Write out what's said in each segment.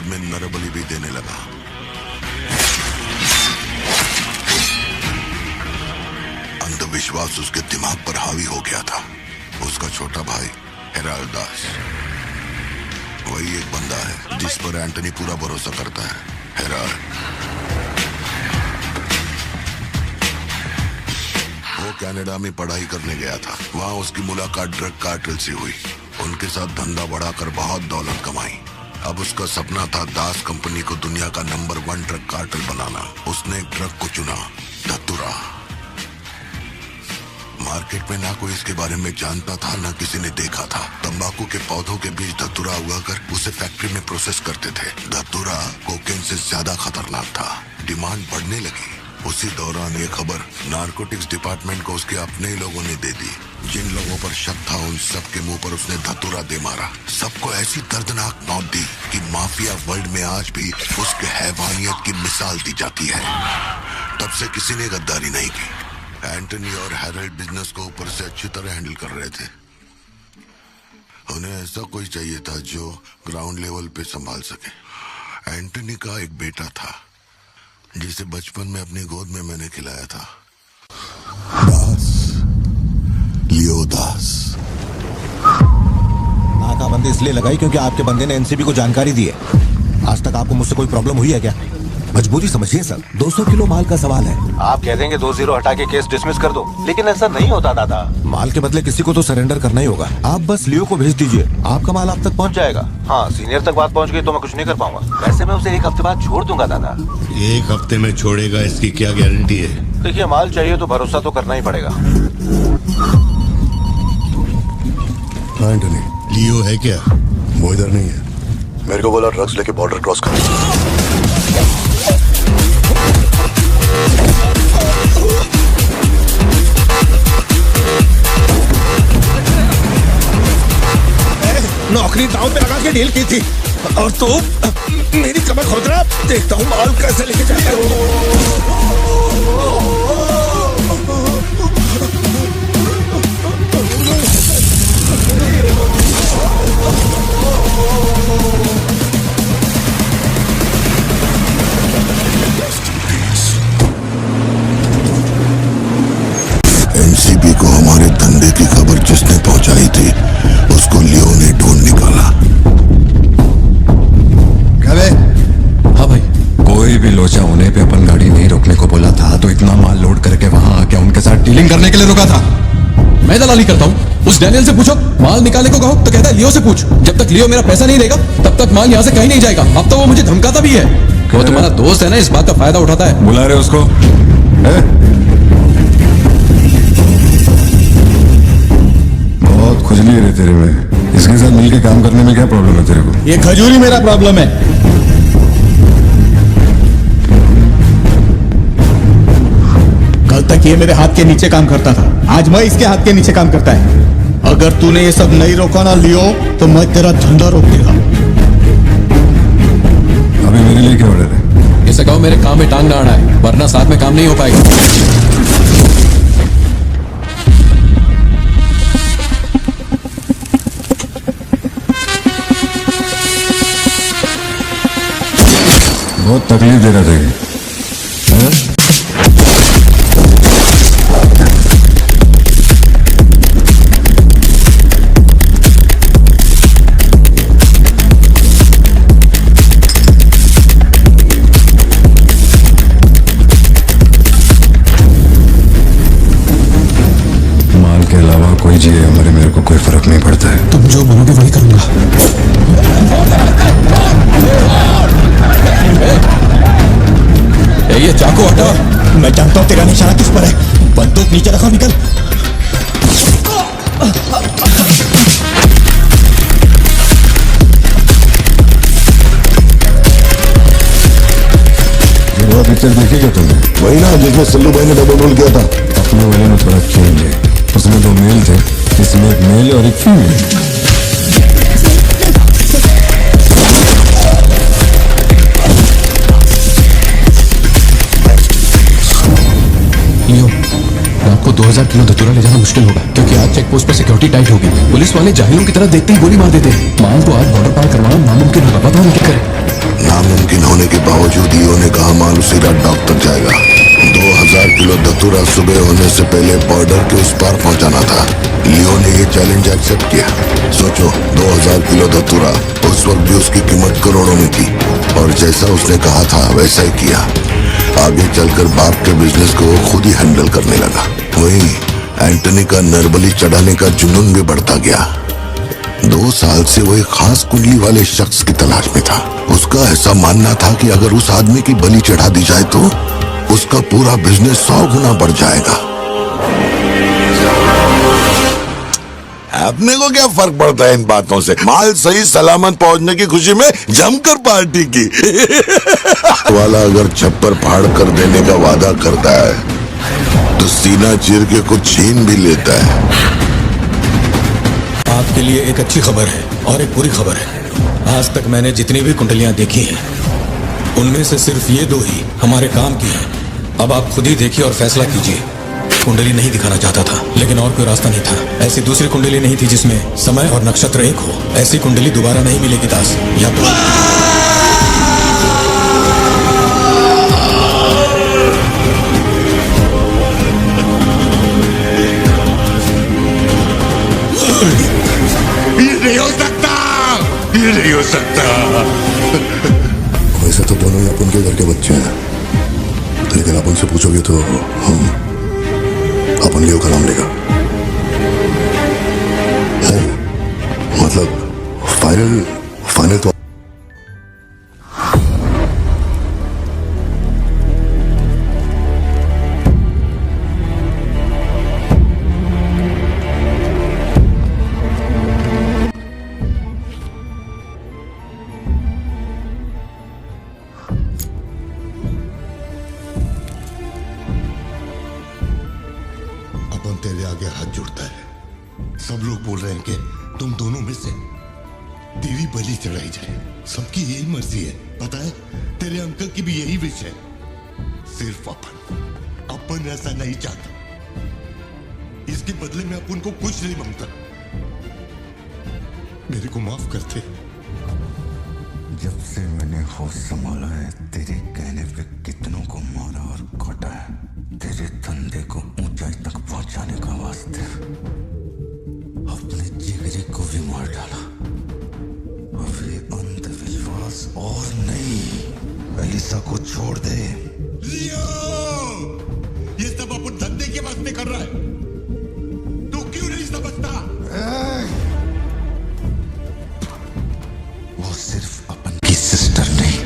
बाद में नरबली भी देने लगा। अंधविश्वास उसके दिमाग पर हावी हो गया था। उसका छोटा भाई हेराल्ड दास वही एक बंदा है जिस पर एंटनी पूरा भरोसा करता है। हेराल्ड वो कनाडा में पढ़ाई करने गया था। वहां उसकी मुलाकात ड्रग कार्टेल से हुई। उनके साथ धंधा बढ़ाकर बहुत दौलत कमाई। अब उसका सपना था दास कंपनी को दुनिया का नंबर 1 ड्रग कार्टेल बनाना। उसने एक ड्रग को चुना, धतूरा। मार्केट में ना कोई इसके बारे में जानता था, ना किसी ने देखा था। तंबाकू के पौधों के बीच धतूरा उगाकर उसे फैक्ट्री में प्रोसेस करते थे। धतूरा कोकेन से ज्यादा खतरनाक था। डिमांड बढ़ने लगी। उसी दौरान ये खबर नारकोटिक्स डिपार्टमेंट को उसके अपने ही लोगों ने दे दी। जिन लोगों पर शक था उन सबके मुंह पर उसने धतूरा दे मारा। सबको ऐसी दर्दनाक मौत दी कि माफिया वर्ल्ड में आज भी उसके हैवानियत की मिसाल दी जाती है। तब से किसी ने गद्दारी नहीं की। एंटनी और हेरल्ड बिजनेस को ऊपर से अच्छी तरह हैंडल कर रहे थे। उन्हें ऐसा कोई चाहिए था जो ग्राउंड लेवल पे संभाल सके। एंटनी का एक बेटा था जिसे बचपन में अपनी गोद में मैंने खिलाया था। दास, लियो दास। नाकाबंदी इसलिए लगाई क्योंकि आपके बंदे ने एनसीबी को जानकारी दी है। आज तक आपको मुझसे कोई प्रॉब्लम हुई है क्या? मजबूरी समझिए सर, 200 किलो माल का सवाल है। आप कह देंगे 2 0 हटा के केस डिसमिस कर दो, लेकिन ऐसा नहीं होता दादा। माल के बदले किसी को तो सरेंडर करना ही होगा। आप बस लियो को भेज दीजिए, आपका माल आप तक पहुंच जाएगा। हाँ, सीनियर तक बात पहुंच गई तो मैं कुछ नहीं कर पाऊंगा। वैसे मैं उसे 1 हफ्ते बाद छोड़ दूंगा दादा। 1 हफ्ते में छोड़ेगा इसकी क्या गारंटी है? देखिए, माल चाहिए तो भरोसा तो करना ही पड़ेगा। एंटनी, लियो है क्या? वो इधर नहीं है। मेरे को बोला ड्रग्स लेके बॉर्डर क्रॉस कर। नौकरी दांव पे लगा के डील की थी और तू मेरी कमर खोद रहा। देखता हूँ माल कैसे लेके जाता है। एनसीबी को हमारे धंधे की खबर जिसने पहुंचाई थी उसको लियो ने ढूंढ निकाला। हाँ भाई, कोई भी लोचा होने पे अपन गाड़ी नहीं रोकने को बोला था, तो इतना माल लोड करके वहां आके उनके साथ डीलिंग करने के लिए रुका था। मैं दलाली करता हूँ। उस डैनियल से पूछो, माल निकालने को कहो तो कहता है लियो से पूछ। जब तक लियो मेरा पैसा नहीं देगा तब तक माल यहाँ से कहीं नहीं जाएगा। अब तो वो मुझे धमकाता भी है। वो तुम्हारा दोस्त है ना, इस बात का फायदा उठाता है। बुला रहे उसको? बहुत खुजली है तेरे में। इसके साथ मिलके काम करने में क्या प्रॉब्लम है तेरे को? ये खजूरी मेरा प्रॉब्लम है। कल तक ये मेरे हाथ के नीचे काम करता था, आज मैं इसके हाथ के नीचे काम करता है। अगर तूने ये सब नहीं रोका ना लियो तो मैं तेरा धंधा रोक देगा। अभी मेरे लिए क्या ऑर्डर है? इसे कहो मेरे काम में टांग ना अड़ा है, वरना साथ में काम नहीं हो पाएगा। बहुत तकलीफ दे रहा था ये। माल के अलावा कोई जिए हमारे, मेरे को कोई फर्क नहीं पड़ता है। तुम जो बोलोगे वही करूंगा। ये चाकू हटा। मैं जानता हूँ तेरा निशाना किस पर है। बंदूक नीचे रखो, निकल। वो पिक्चर देखी क्या तुमने? वही ना जिसमें सल्लू भाई ने डबल रोल किया था। अपने वाले में थोड़ा चेंज है। उसमें 2 मेल थे, इसमें एक मेल और एक फीमेल। लियो, रात को 2000 किलो धतूरा ले जाना मुश्किल होगा, क्योंकि आज चेक पोस्ट पर सिक्योरिटी टाइट होगी। पुलिस वाले जाहिलों की तरह देखते ही गोली मार देते हैं। माल तो आज बॉर्डर पार करवाना नामुमकिन होगा। बताओ क्या करें? नामुमकिन होने के बावजूद लियो ने कहा माल उसी रात डॉक्टर जाएगा। 2000 किलो धतूरा सुबह होने से पहले बॉर्डर के उस पार पहुंचाना था। लियो ने ये चैलेंज एक्सेप्ट किया। सोचो 2000 किलो धतूरा, उस वक्त भी उसकी कीमत करोड़ों में थी, और जैसा उसने कहा था वैसा ही किया। आगे चलकर बाप के बिजनेस को वो खुद ही हैंडल करने लगा। वहीं एंटनी का नरबली चढ़ाने का जुनून भी बढ़ता गया। 2 साल से वो एक खास कुंडली वाले शख्स की तलाश में था। उसका ऐसा मानना था कि अगर उस आदमी की बलि चढ़ा दी जाए तो उसका पूरा बिजनेस 100 गुना बढ़ जाएगा। अपने को क्या फर्क पड़ता है इन बातों से? माल सही सलामत पहुंचने की खुशी में जमकर पार्टी की। वाला अगर छप्पर फाड़ कर देने का वादा करता है तो सीना चीर के कुछ छीन भी लेता है। आपके लिए एक अच्छी खबर है और एक बुरी खबर है। आज तक मैंने जितनी भी कुंडलियां देखी हैं, उनमें से सिर्फ ये 2 ही हमारे काम की हैं। अब आप खुद ही देखिए और फैसला कीजिए। कुंडली नहीं दिखाना चाहता था, लेकिन और कोई रास्ता नहीं था। ऐसी दूसरी कुंडली नहीं थी जिसमें समय और नक्षत्र एक हो। ऐसी कुंडली दोबारा नहीं मिलेगी दास। या तो नहीं हो सकता, ये नहीं हो सकता। वैसे तो दोनों ही अपन के घर के बच्चे हैं, लेकिन आप उनसे पूछोगे तो हम अपन लियो का नाम लेगा। मतलब फाइनल तो अपन तेरे आगे हाथ जोड़ता है। सब लोग बोल रहे हैं कि तुम दोनों में से तेरी बलि चढ़ाई जाए। सबकी यही मर्जी है, पता है? तेरे अंकल की भी यही विश है। सिर्फ अपन ऐसा नहीं चाहता। इसके बदले में अपन को कुछ नहीं मांगता। मेरे को माफ करते। जब से मैंने होश संभाला है, तेरे कहने पे कितनों को मारा और काटा है। तेरे धंधे को ऊंचाई तक पहुंचाने का वास्ते अपने जिगरे को भी मार डाला। अब ये अंधविश्वास और नहीं। एलिसा को छोड़ दे। लियो, ये सब अपन धंधे के वास्ते कर रहा है। तू क्यों नहीं समझता? वो सिर्फ अपन की सिस्टर नहीं,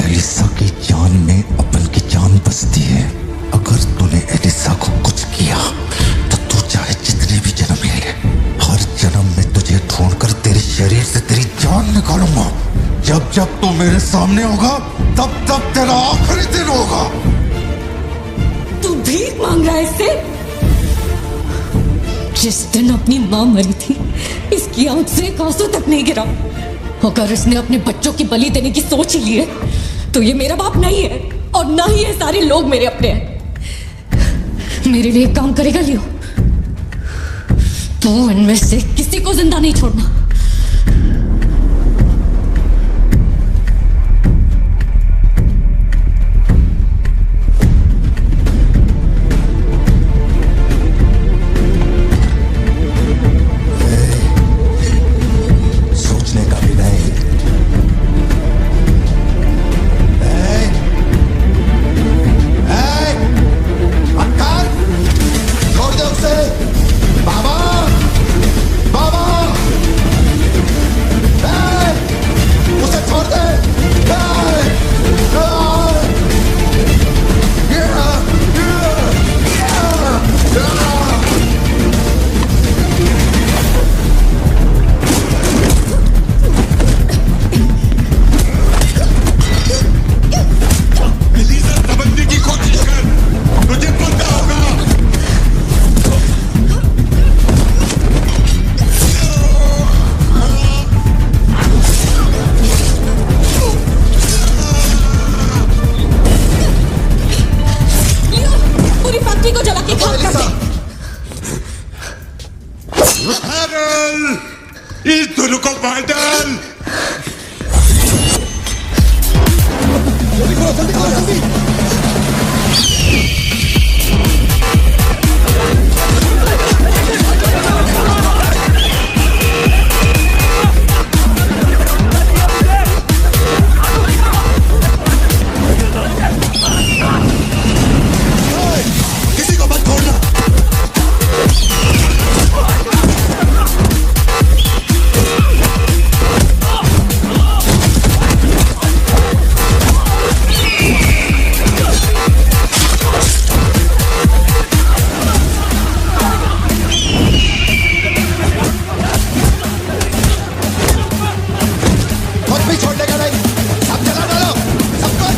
एलिसा की जान में अपन की जान बसती है। अगर तूने एलिसा को कुछ किया तो तू चाहे जितने भी जन्म ले, हर जन्म में तुझे ढूंढकर तेरे शरीर से तेरी जान निकालूंगा। जब जब तू मेरे सामने होगा, तब तब तेरा आखिरी दिन होगा। तू भीख मांग रहा है इससे? जिस दिन अपनी मां मरी थी, इसकी आंख से एक आंसू तक नहीं गिरा। अगर इसने अपने बच्चों की बलि देने की सोच ही ली है तो ये मेरा बाप नहीं है, और ना ही ये सारे लोग मेरे अपने हैं। मेरे लिए एक काम करेगा लियो, तो इनमें से किसी को जिंदा नहीं छोड़ना। सोचने का भी नहीं। अंकल, छोड़ दो उसे। बाबा, बाबा, करो जल्दी करो जल्दी। किसी को मत छोड़ना। कुछ भी छोड़ने का नहीं, सब चला डालो, सब कुछ।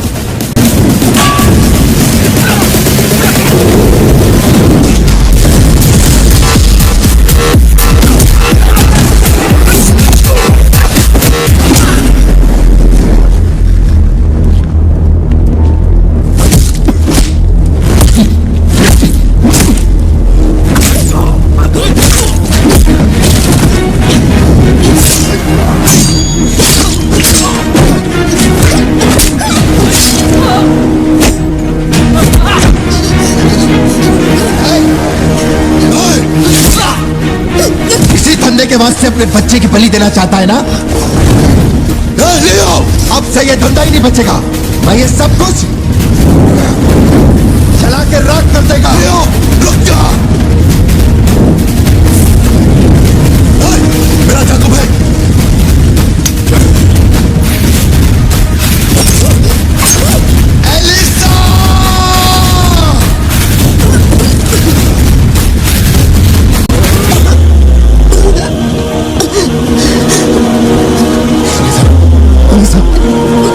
इसी धंधे के वास्ते अपने बच्चे की बलि देना चाहता है ना? लियो, अब से ये धंधा ही नहीं बचेगा। मैं ये सब कुछ जला के राख कर देगा। लियो, रुक जा। मेरा चाकू फेंक।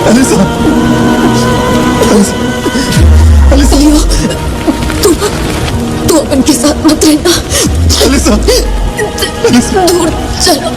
एलिसा! एलिसा! लियो, तू अपन के साथ मत रहना। एलिसा! दूर चलो।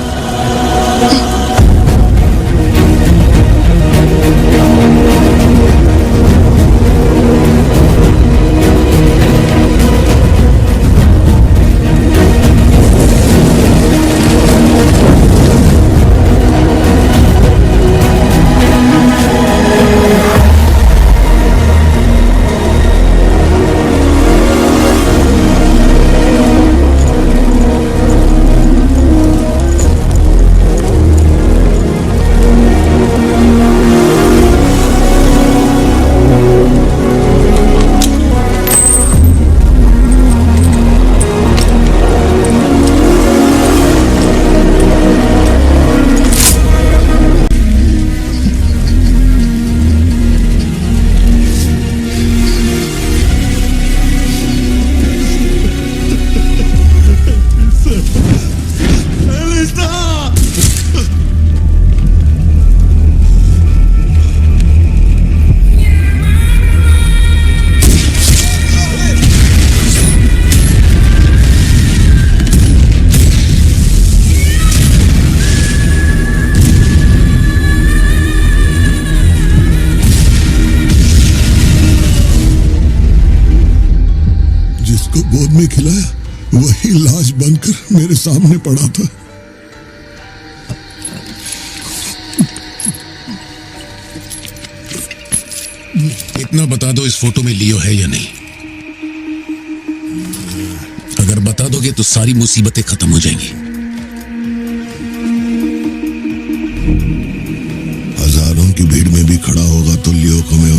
जिसको गोद में खिलाया वही लाश बनकर मेरे सामने पड़ा था। इतना बता दो, इस फोटो में लियो है या नहीं? अगर बता दोगे तो सारी मुसीबतें खत्म हो जाएंगी। हजारों की भीड़ में भी खड़ा होगा तो लियो को मैं